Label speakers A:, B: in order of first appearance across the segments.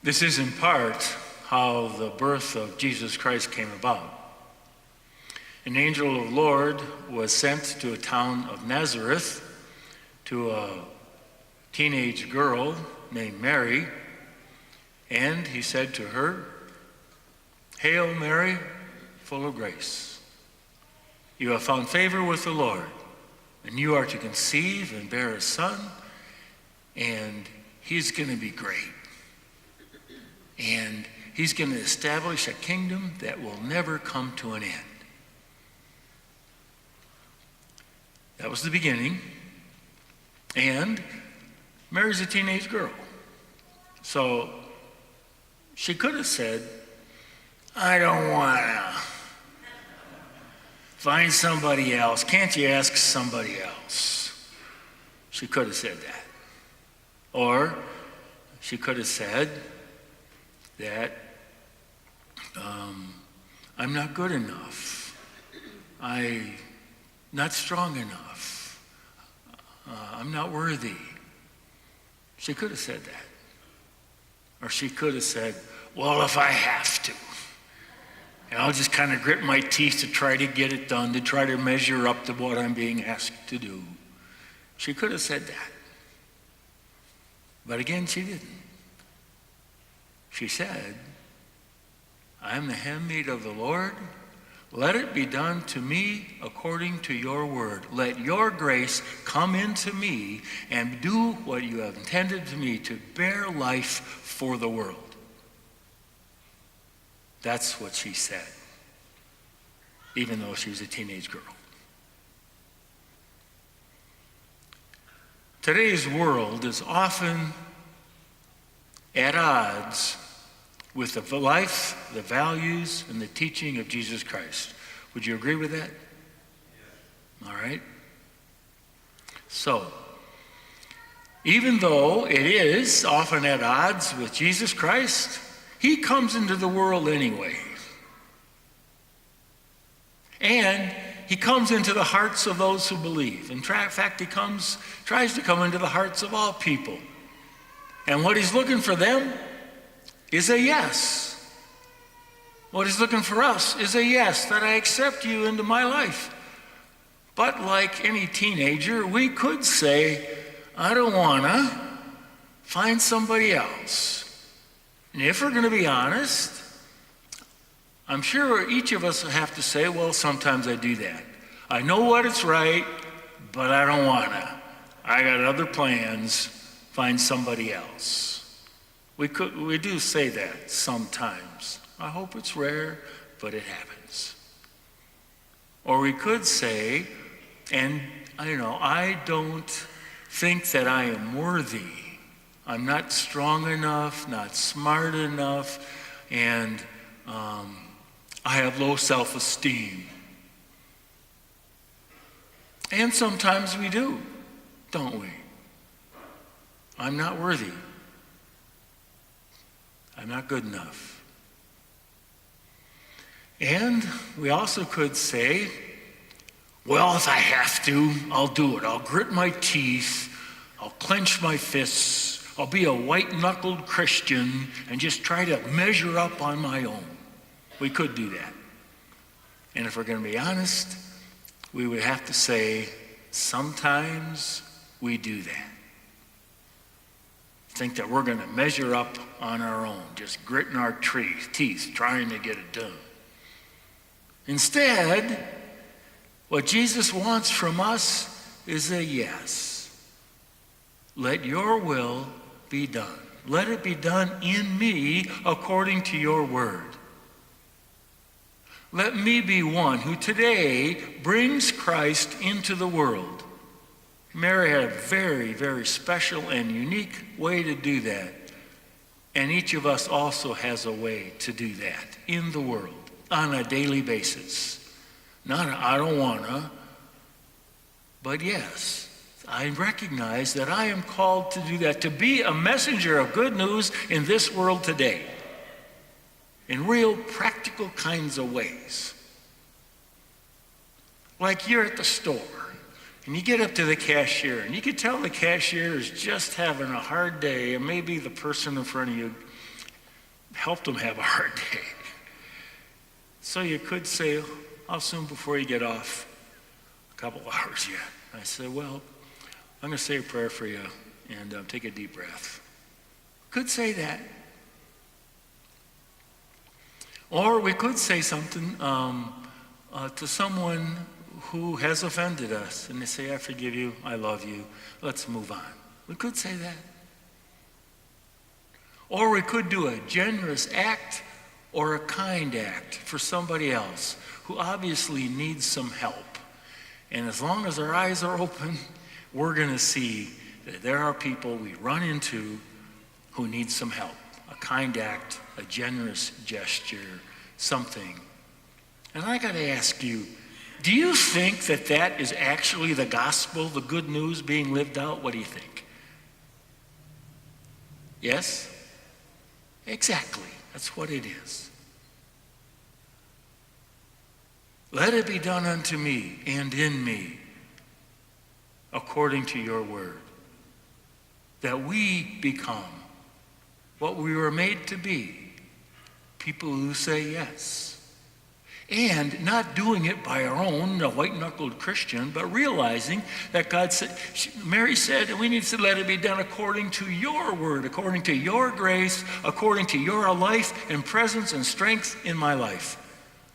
A: This is in part how the birth of Jesus Christ came about. An angel of the Lord was sent to a town of Nazareth to a teenage girl named Mary, and he said to her, "Hail Mary, full of grace. You have found favor with the Lord, and you are to conceive and bear a son, and he's going to be great. And he's going to establish a kingdom that will never come to an end." That was the beginning. And Mary's a teenage girl. So she could have said, "I don't want to. Find somebody else. Can't you ask somebody else?" She could have said that. Or she could have said that I'm not good enough. I'm not strong enough. I'm not worthy. She could have said that. Or she could have said, "Well, if I have to, and I'll just kind of grit my teeth to try to get it done, to try to measure up to what I'm being asked to do." She could have said that. But again, she didn't. She said, "I am the handmaid of the Lord. Let it be done to me according to your word. Let your grace come into me and do what you have intended to me, to bear life for the world." That's what she said, even though she was a teenage girl. Today's world is often at odds with the life, the values, and the teaching of Jesus Christ. Would you agree with that? All right. So, even though it is often at odds with Jesus Christ, he comes into the world anyway. And he comes into the hearts of those who believe. In fact, he tries to come into the hearts of all people. And what he's looking for them is a yes. What he's looking for us is a yes, that I accept you into my life. But like any teenager, we could say, "I don't want to. Find somebody else." And if we're going to be honest, I'm sure each of us will have to say, "Well, sometimes I do that. I know what it's right, but I don't want to. I got other plans. Find somebody else." We do say that sometimes. I hope it's rare, but it happens. Or we could say, and I don't think that I am worthy. I'm not strong enough, not smart enough, and I have low self-esteem. And sometimes we do, don't we? I'm not worthy. I'm not good enough. And we also could say, "Well, if I have to, I'll do it. I'll grit my teeth. I'll clench my fists. I'll be a white-knuckled Christian and just try to measure up on my own." We could do that. And if we're going to be honest, we would have to say, sometimes we do that. Think that we're going to measure up on our own, just gritting our teeth, trying to get it done. Instead, what Jesus wants from us is a yes. Let your will be done. Let it be done in me according to your word. Let me be one who today brings Christ into the world. Mary had a very, very special and unique way to do that. And each of us also has a way to do that in the world on a daily basis. Not I don't wanna, but yes, I recognize that I am called to do that, to be a messenger of good news in this world today, in real practical kinds of ways. Like you're at the store, and you get up to the cashier, and you can tell the cashier is just having a hard day, and maybe the person in front of you helped them have a hard day. So you could say, how soon before you get off? A couple hours yet. I said, well, I'm going to say a prayer for you and take a deep breath. Could say that. Or we could say something to someone who has offended us, and they say, I forgive you, I love you, let's move on. We could say that. Or we could do a generous act or a kind act for somebody else who obviously needs some help. And as long as our eyes are open, we're going to see that there are people we run into who need some help. A kind act, a generous gesture, something. And I got to ask you, do you think that that is actually the gospel, the good news being lived out? What do you think? Yes? Exactly. That's what it is. Let it be done unto me and in me, according to your word, that we become what we were made to be, people who say yes. And not doing it by our own, a white-knuckled Christian, but realizing that God said, Mary said, we need to let it be done according to your word, according to your grace, according to your life and presence and strength in my life.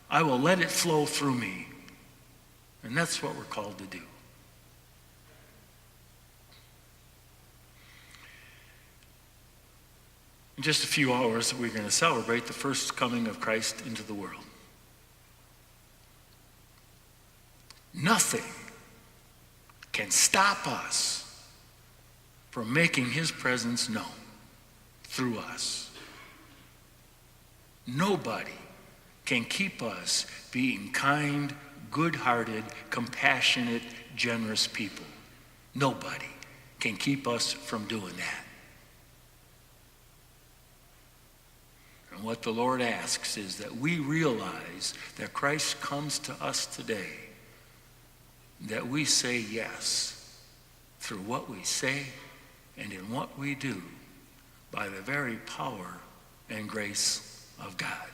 A: I will let it flow through me. And that's what we're called to do. In just a few hours, we're going to celebrate the first coming of Christ into the world. Nothing can stop us from making his presence known through us. Nobody can keep us being kind, good-hearted, compassionate, generous people. Nobody can keep us from doing that. And what the Lord asks is that we realize that Christ comes to us today, that we say yes through what we say and in what we do by the very power and grace of God.